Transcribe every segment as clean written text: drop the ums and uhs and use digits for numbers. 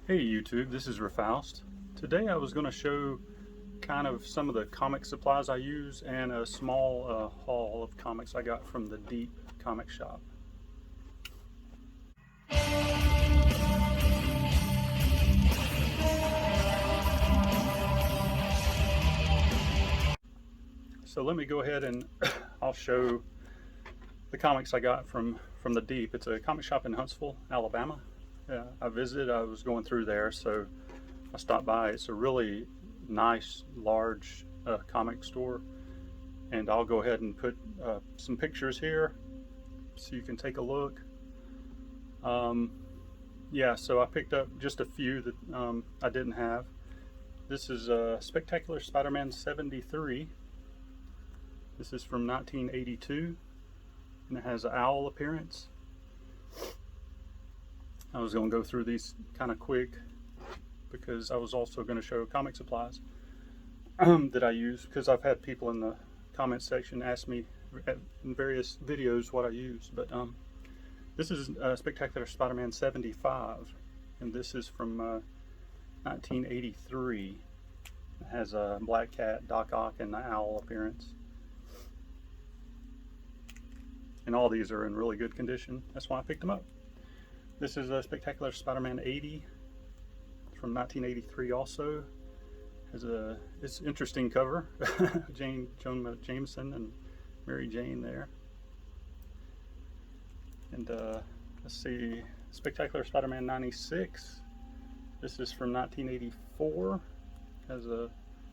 Hey YouTube, this is Rafaust. Today I was going to show kind of some of the comic supplies I use and a small haul of comics I got from the Deep comic shop. So let me go ahead and I'll show the comics I got from the Deep. It's a comic shop in Huntsville, Alabama. I visited, I was going through there, so I stopped by. It's a really nice, large comic store, and I'll go ahead and put some pictures here so you can take a look. Yeah, so I picked up just a few that I didn't have. This is Spectacular Spider-Man 73. This is from 1982, and it has an owl appearance. I was going to go through these kind of quick because I was also going to show comic supplies that I use, because I've had people in the comment section ask me in various videos what I use. But this is Spectacular Spider-Man 75, and this is from 1983. It has a Black Cat, Doc Ock, and the owl appearance. And all these are in really good condition. That's why I picked them up. This is a Spectacular Spider-Man 80 from 1983 also. It's interesting cover. Jonah Jameson and Mary Jane there. And let's see, Spectacular Spider-Man 96. This is from 1984. Has a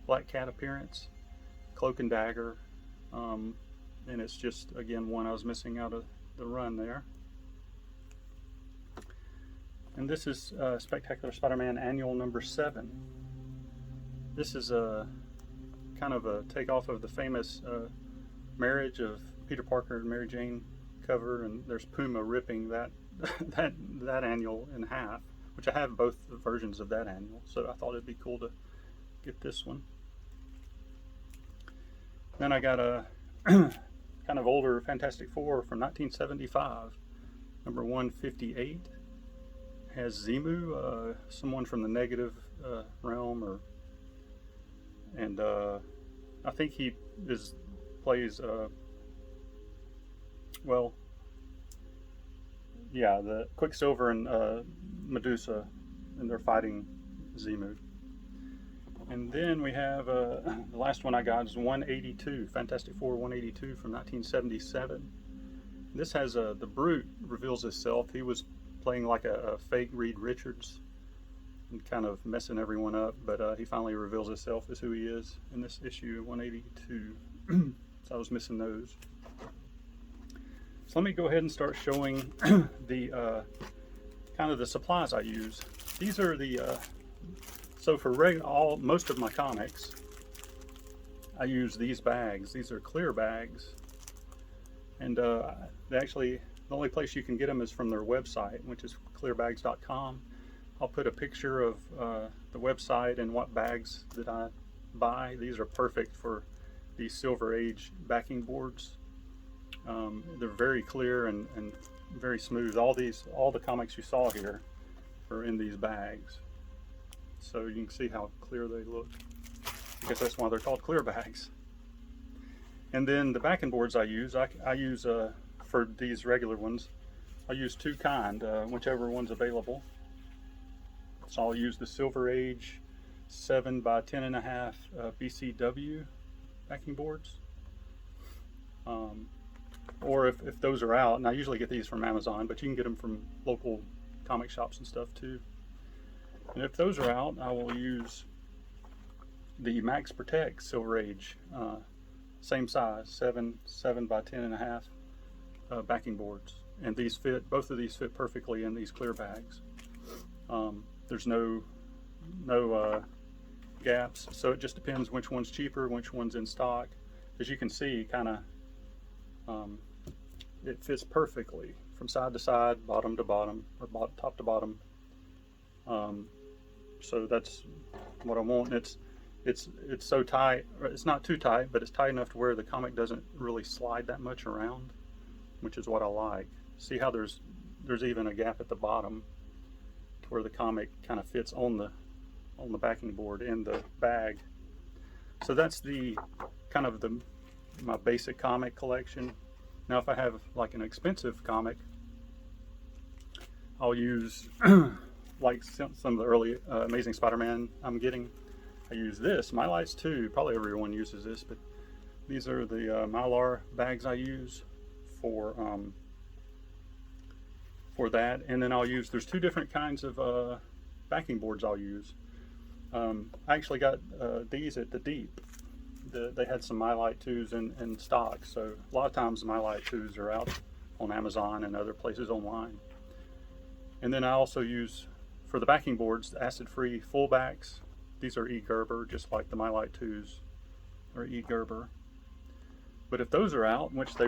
Black Cat appearance, Cloak and Dagger, and it's just, again, one I was missing out of the run there. And this is Spectacular Spider-Man Annual number 7. This is a kind of a takeoff of the famous marriage of Peter Parker and Mary Jane cover, and there's Puma ripping that that annual in half, which I have both the versions of that annual, so I thought it'd be cool to get this one. Then I got a kind of older Fantastic Four from 1975, number 158. Has Zemu, someone from the negative realm, and I think he plays well, yeah, the Quicksilver and Medusa, and they're fighting Zemu. And then we have the last one I got is 182, Fantastic Four 182 from 1977. This has the Brute reveals himself. He was playing like a fake Reed Richards and kind of messing everyone up, but he finally reveals himself as who he is in this issue 182. So I was missing those. So let me go ahead and start showing the kind of the supplies I use. These are the so for most of my comics, I use these bags. These are clear bags, and they actually, the only place you can get them is from their website, which is clearbags.com. I'll put a picture of the website and what bags that I buy. These are perfect for these Silver Age backing boards. They're very clear and very smooth. All the comics you saw here are in these bags, so you can see how clear they look. I guess that's why they're called clear bags. And then the backing boards I use for these regular ones, I use two kind, whichever one's available. So I'll use the Silver Age 7 by 10.5 BCW backing boards. Or if those are out, and I usually get these from Amazon, but you can get them from local comic shops and stuff too. And if those are out, I will use the Max Protect Silver Age, same size, 7 by 10.5 backing boards. And these both of these fit perfectly in these clear bags. There's no gaps, so it just depends which one's cheaper, which one's in stock. As you can see, kind of it fits perfectly from side to side, bottom to bottom, or top to bottom. So that's what I want. It's so tight, or it's not too tight, but it's tight enough to where the comic doesn't really slide that much around, which is what I like. See how there's even a gap at the bottom where the comic kind of fits on the backing board in the bag. So that's the kind of my basic comic collection. Now if I have like an expensive comic, I'll use like some of the early Amazing Spider-Man I'm getting. I use this, Mylites 2, probably everyone uses this, but these are the Mylar bags I use for that. And then I'll use, there's two different kinds of backing boards I'll use. I actually got these at the Deep. They had some Mylite 2s in stock, so a lot of times Mylite 2s are out on Amazon and other places online. And then I also use, for the backing boards, acid-free fullbacks. These are E. Gerber, just like the Mylite 2s are E. Gerber. But if those are out, which they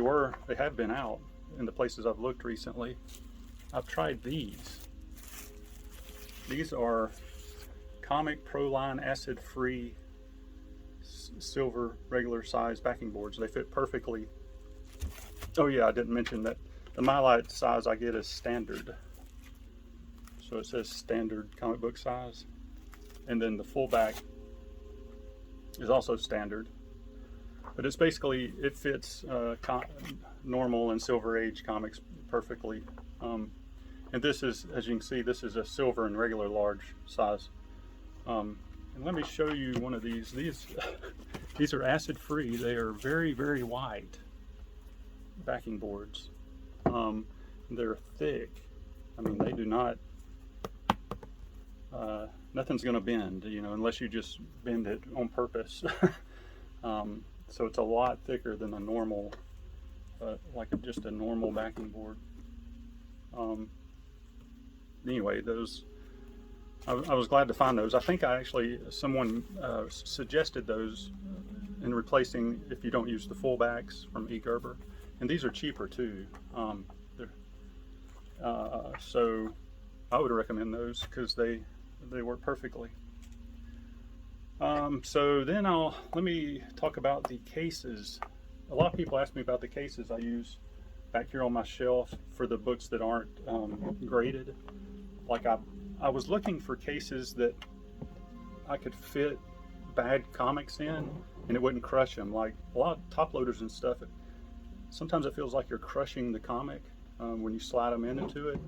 have been out in the places I've looked recently, I've tried these. These are Comic Proline acid-free silver regular size backing boards. They fit perfectly. Oh yeah, I didn't mention that the Mylite size I get is standard. So it says standard comic book size. And then the fullback is also standard. But it's basically, it fits normal and Silver Age comics perfectly. And this is, as you can see, this is a silver and regular large size. And let me show you one of these. These are acid free. They are very, very white backing boards. They're thick. I mean, they do not, nothing's going to bend, you know, unless you just bend it on purpose. So it's a lot thicker than a normal, like just a normal backing board. Anyway, those, I was glad to find those. I think someone suggested those in replacing, if you don't use the fullbacks from E. Gerber. And these are cheaper too. So I would recommend those because they work perfectly. So then let me talk about the cases. A lot of people ask me about the cases I use back here on my shelf for the books that aren't graded. Like I was looking for cases that I could fit bad comics in and it wouldn't crush them. Like a lot of top loaders and stuff, sometimes it feels like you're crushing the comic when you slide them into it.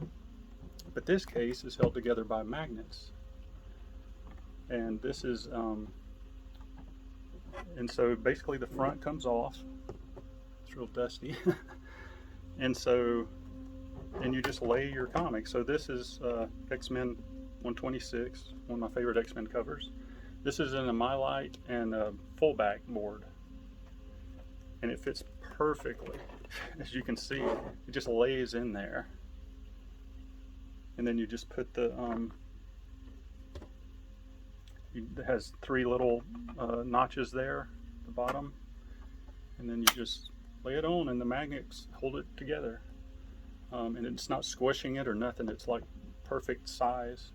But this case is held together by magnets. And this is, and so basically the front comes off. It's real dusty. And you just lay your comic. So this is X-Men 126, one of my favorite X-Men covers. This is in a Mylite and a fullback board. And it fits perfectly. As you can see, it just lays in there. And then you just put the, it has 3 little notches there at the bottom. And then you just lay it on and the magnets hold it together. And it's not squishing it or nothing. It's like perfect size.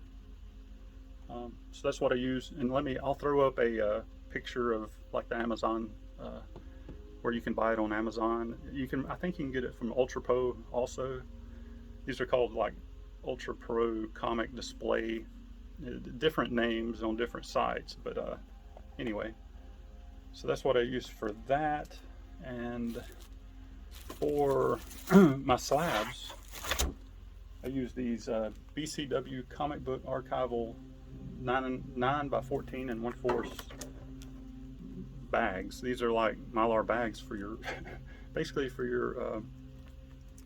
So that's what I use. And I'll throw up a picture of like the Amazon, where you can buy it on Amazon. I think you can get it from Ultra Pro also. These are called like Ultra Pro Comic Display, different names on different sites, but anyway, so that's what I use for that. And for my slabs, I use these BCW Comic Book Archival 9 by 14 and 1/4 bags. These are like Mylar bags for your, basically for your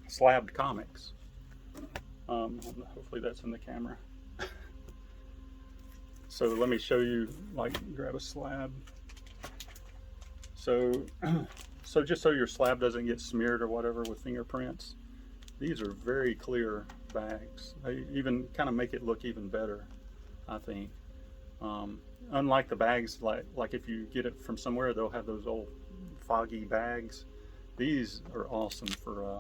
slabbed comics. Hopefully that's in the camera. So let me show you, like, grab a slab. So just so your slab doesn't get smeared or whatever with fingerprints, these are very clear bags. They even kind of make it look even better, I think. Unlike the bags, like if you get it from somewhere, they'll have those old foggy bags. These are awesome for,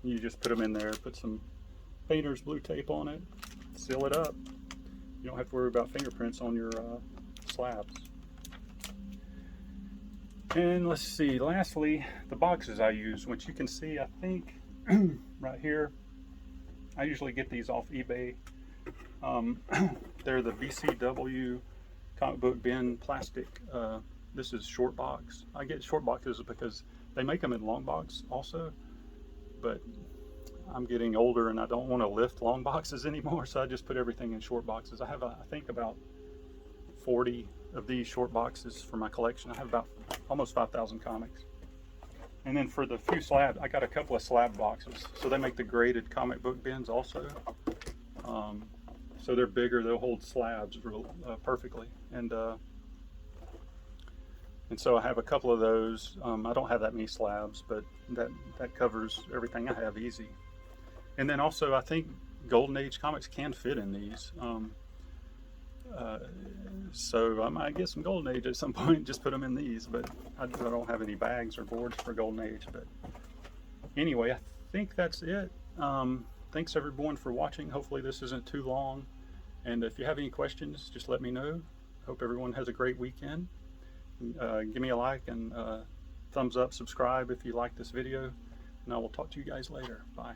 you just put them in there, put some painter's blue tape on it, seal it up. You don't have to worry about fingerprints on your slabs. And let's see, lastly, the boxes I use, which you can see, I think, right here. I usually get these off eBay. They're the BCW comic book bin plastic. This is short box. I get short boxes because they make them in long box also, but I'm getting older and I don't want to lift long boxes anymore, so I just put everything in short boxes. I have, I think, about 40 of these short boxes for my collection. I have about almost 5,000 comics. And then for the few slab, I got a couple of slab boxes. So they make the graded comic book bins also. So they're bigger, they'll hold slabs real, perfectly. And so I have a couple of those. I don't have that many slabs, but that covers everything I have easy. And then also, I think Golden Age comics can fit in these. So I might get some Golden Age at some point and just put them in these, but I don't have any bags or boards for Golden Age. But anyway, I think that's it. Thanks everyone for watching. Hopefully this isn't too long. And if you have any questions, just let me know. Hope everyone has a great weekend. Give me a like and thumbs up, subscribe if you like this video. And I will talk to you guys later. Bye.